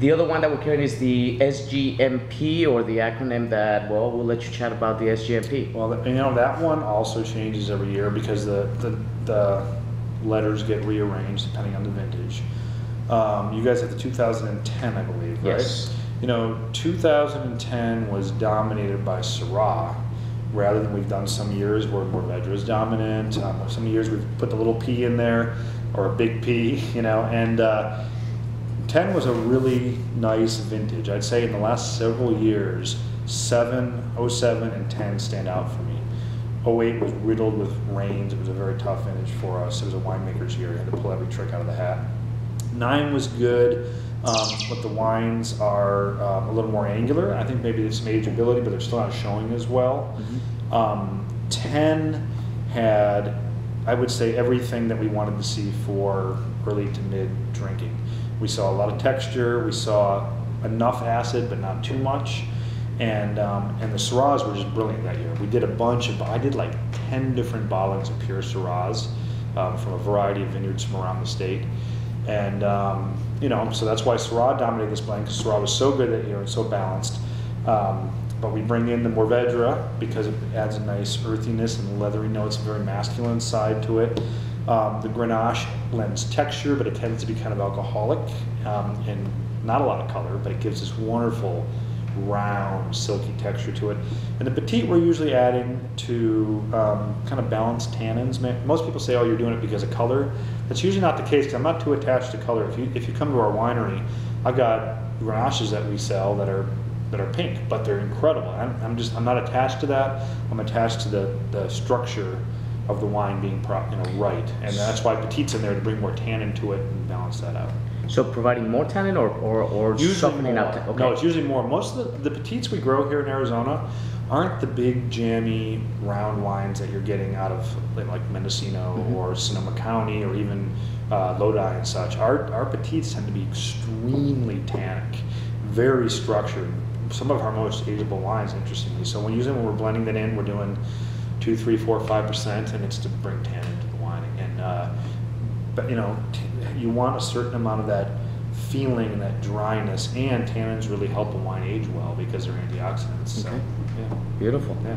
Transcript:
The other one that we're carrying is the sgmp, or the acronym that, well, we'll let you chat about the sgmp. Well, that one also changes every year because the letters get rearranged depending on the vintage. You guys have the 2010, I believe, right? Yes. 2010 was dominated by Syrah, rather than we've done some years where Mourvedre is dominant. Some years we've put the little P in there, or a big P, and 10 was a really nice vintage. I'd say in the last several years, 07 and 10 stand out for me. 08 was riddled with rains. It was a very tough vintage for us. It was a winemaker's year. You had to pull every trick out of the hat. 9 was good, but the wines are a little more angular. I think maybe there's some ageability, but they're still not showing as well. 10 had, I would say, everything that we wanted to see for early to mid drinking. We saw a lot of texture. We saw enough acid, but not too much. And the Syrahs were just brilliant that year. We did I did like 10 different bottlings of pure Syrahs from a variety of vineyards from around the state. And, so that's why Syrah dominated this blend, because Syrah was so good that year and so balanced. But we bring in the Mourvedre because it adds a nice earthiness and leathery notes, a very masculine side to it. The Grenache lends texture, but it tends to be kind of alcoholic and not a lot of color, but it gives this wonderful, round, silky texture to it. And the Petit we're usually adding to kind of balance tannins. Most people say, oh, you're doing it because of color. That's usually not the case, because I'm not too attached to color. If you come to our winery, I've got Grenaches that we sell that are pink, but they're incredible. I'm not attached to that. I'm attached to the structure of the wine being right, and that's why Petit's in there, to bring more tannin to it and balance that out. So providing more tannin or softening up? Okay. No, it's usually more. Most of the Petits we grow here in Arizona aren't the big jammy round wines that you're getting out of like Mendocino or Sonoma County or even Lodi and such. Our Petits tend to be extremely tannic, very structured. Some of our most ageable wines, interestingly. So when we're blending that in, we're doing 2, 3, 4, 5%, and it's to bring tannin to the wine. And but you want a certain amount of that feeling and that dryness, and tannins really help a wine age well because they're antioxidants. Okay. So, yeah. Beautiful. Yeah.